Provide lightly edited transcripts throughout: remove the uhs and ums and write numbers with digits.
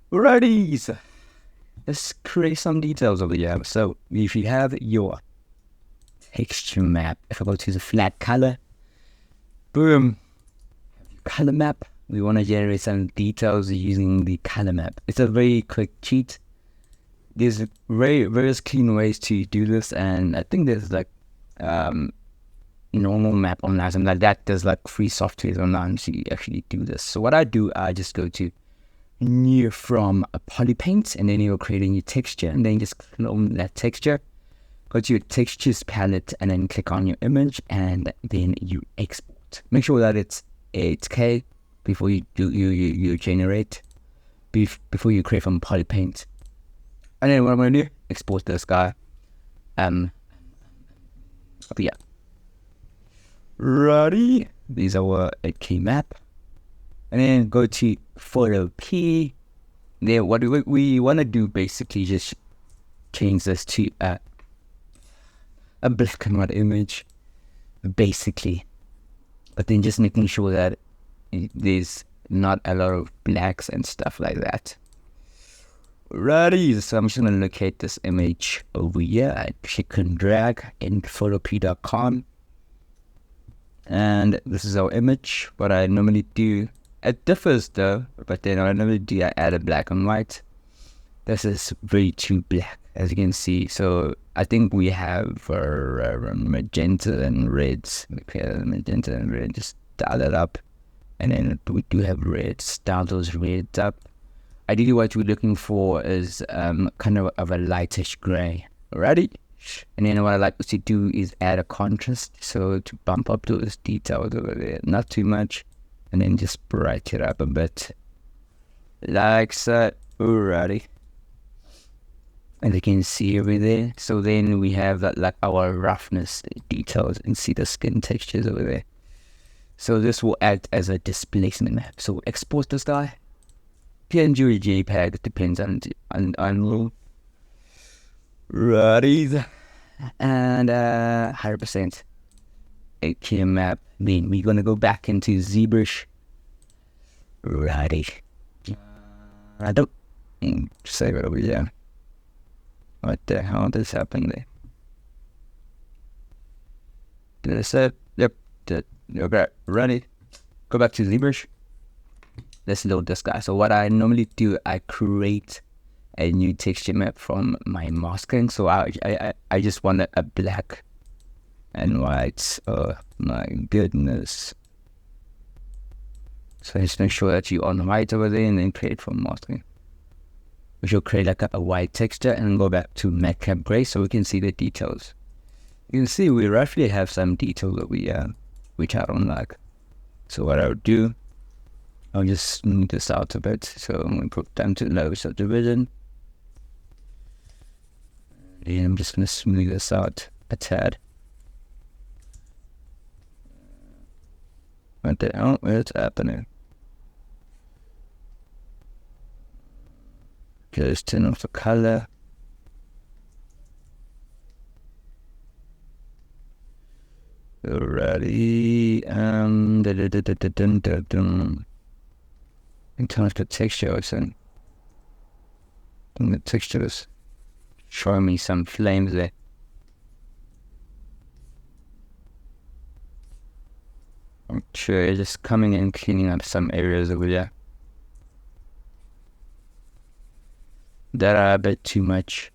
Alrighty, so let's create some details over here. So if you have your texture map, if I go to the flat color, boom, color map. We want to generate some details using the color map. It's a very quick cheat. There's various clean ways to do this, and I think there's like normal map online, something like that. There's like free software online to actually do this. So what I do, I just go to new from a polypaint, and then you'll create a new texture, and then just clone that texture. Go to your textures palette, and then click on your image, and then you export. Make sure that it's 8K before you do you generate before you create from polypaint. And then what I'm gonna do, export this guy. Yeah. Ready? These are our 8K map. And then go to photo P. Then what we want to do basically just change this to a black and white image, basically. But then just making sure that there's not a lot of blacks and stuff like that. Righty, so I'm just going to locate this image over here. I click and drag in photop.com. And this is our image. What I normally do, it differs though, but then what I normally do, I add a black and white. This is very too black, as you can see. So I think we have magenta and reds. Okay, magenta and red, just dial it up. And then we do have reds, dial those reds up. Ideally what we're looking for is kind of a lightish gray. Alrighty? And then what I like to do is add a contrast. So to bump up those details over there, not too much. And then just brighten it up a bit. Like so. Alrighty. And you can see over there. So then we have that, like our roughness details, and see the skin textures over there. So this will act as a displacement map. So export this guy. PNG or JPEG, it depends on righty. And 100% 8K map. Then we're gonna go back into ZBrush. Righty. I don't save it over here. What the hell just happened there? Did I save? Yep. Okay. Ready. Go back to ZBrush. Let's load this guy. So what I normally do, I create a new texture map from my masking. So I just want a black and white. Oh my goodness. So just make sure that you're on white over there, and then create from masking. We should create like a white texture and go back to matcap gray so we can see the details. You can see we roughly have some detail that which I don't like. So what I'll do, I'll just smooth this out a bit. So I'm going to put down to low subdivision. And I'm just going to smooth this out a tad. What the hell? What's happening? Just turn off the color. Alrighty. And turn off the texture or something. And the texture is showing me some flames there. I'm sure just coming and cleaning up some areas over there that are a bit too much.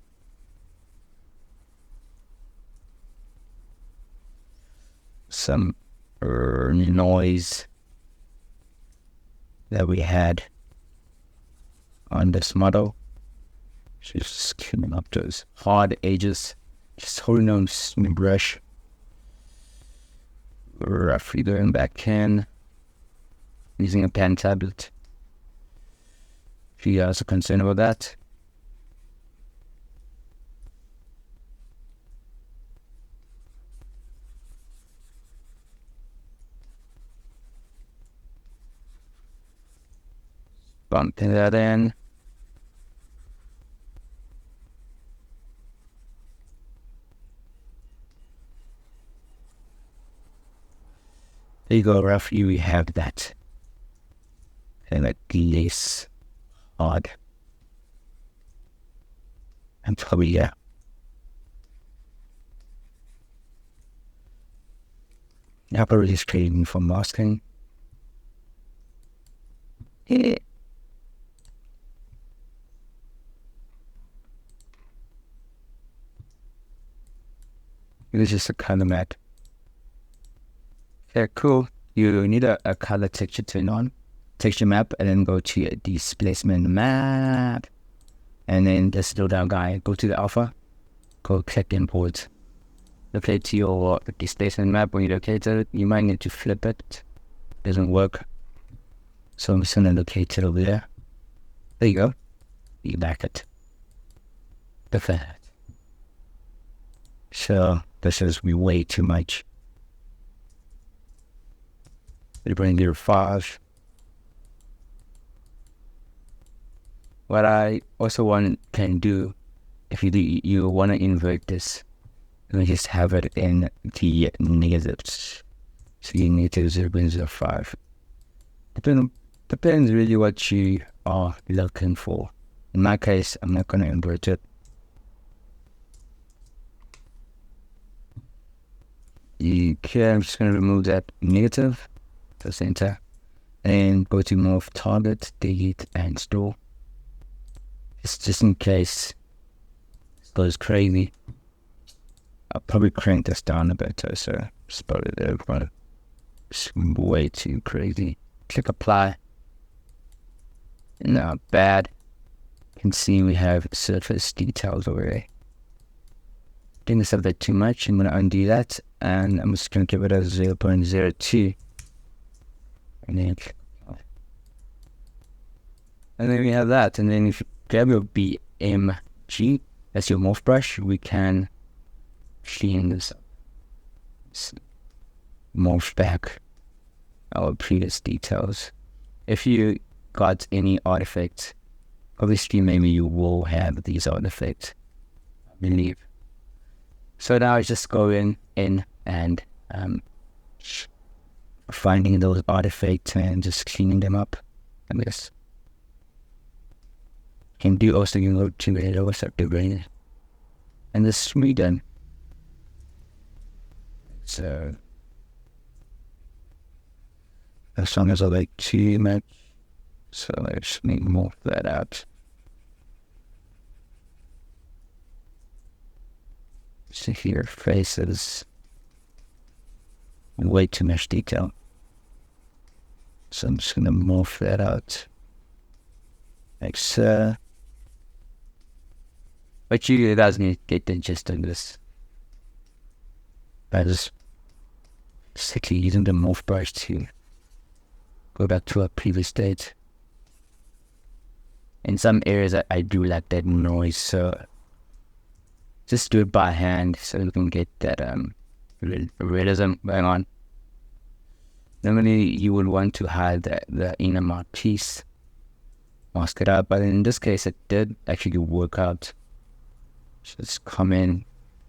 Some noise that we had on this model. Just cleaning up those hard edges. Just holding on ZBrush. Roughly going back in. Using a pen tablet. If you guys are concerned about that. Bumping that in. There you go, roughly we have that. And like less hard And probably, yeah. Now probably just creating for masking. Yeah. It's just a color map. Okay, cool. You need a color texture turn on, texture map, and then go to a displacement map. And then this little down guy, go to the alpha, go click import. Locate your displacement map. When you locate it, you might need to flip it. Doesn't work. So I'm just gonna locate it over there. There you go. You back it. Perfect. So this is way too much. We bring your 5. What I also can do, if you want to invert this, you can just have it in the negatives. So you need to 0.05. Depends really what you are looking for. In my case, I'm not going to invert it. Okay, I'm just going to remove that negative, the center, and go to morph target, delete, and store. It's just in case it goes crazy. I'll probably crank this down a bit, so spot it there, but it's way too crazy. Click apply. Not bad. You can see we have surface details already. I think it's a bit too much. I'm going to undo that, and I'm just going to give it a 0.02. And then click apply. And then we have that. And then if you grab your BMG, that's your morph brush, we can clean this up. Morph back our previous details. If you got any artifacts, obviously maybe you will have these artifacts, I believe. So now I just go in and finding those artifacts and just cleaning them up. I guess. Can do also, you can go to the lower ZBrush and this is me done. So as long as I like too much, so let's need more of that out. So here, faces, way too much detail. So I'm just gonna morph that out, like so. But you guys need to get the gist of this. By just simply using the morph brush to go back to a previous state. In some areas I do like that noise, so just do it by hand so you can get that realism going on. Normally you would want to hide the inner mark piece, mask it out, but in this case it did actually work out. Just come in,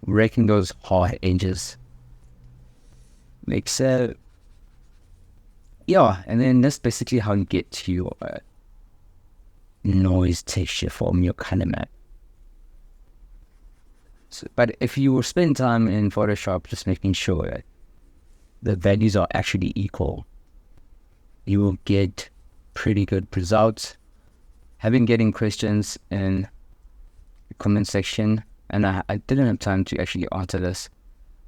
raking those hard edges. Like so. Yeah, and then that's basically how you get to your noise texture from your color map. So, but if you will spend time in Photoshop just making sure that the values are actually equal, you will get pretty good results. I've been getting questions in the comment section, and I didn't have time to actually answer this,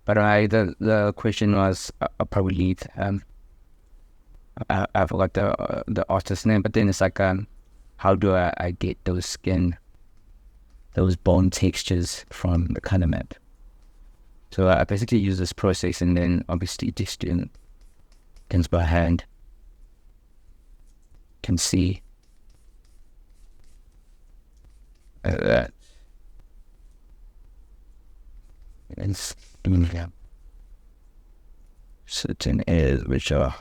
but the question was, I'll probably leave, I forgot the artist's name, but then it's like, how do I get those skin, those bone textures from the color map? So I basically use this process, and then obviously just doing things by hand. Can see that. And certain areas which are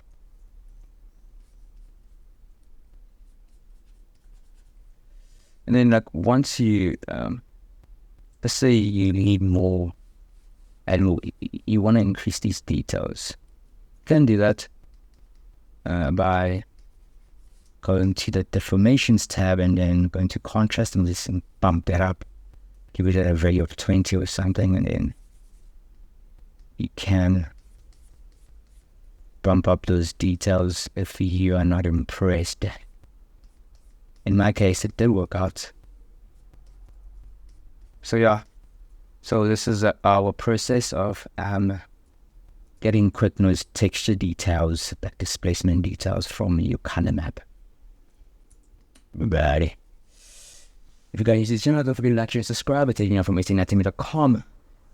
and then like once you let's say you need more and you want to increase these details, you can do that by going to the deformations tab and then going to contrast and just bump that up give it a value of 20 or something, and then you can bump up those details if you are not impressed. In my case, it did work out. So yeah, so this is our process of getting quick those texture details, like displacement details from your color map. Everybody, if you guys use this channel, don't forget to like, share, and subscribe. It's Adrian from ATanatomy.com.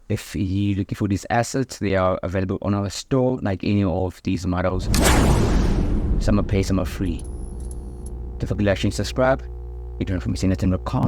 If you're looking for these assets, they are available on our store, like any of these models. Some are paid, some are free. Don't forget to like, share, and subscribe. Adrian from ATanatomy.com.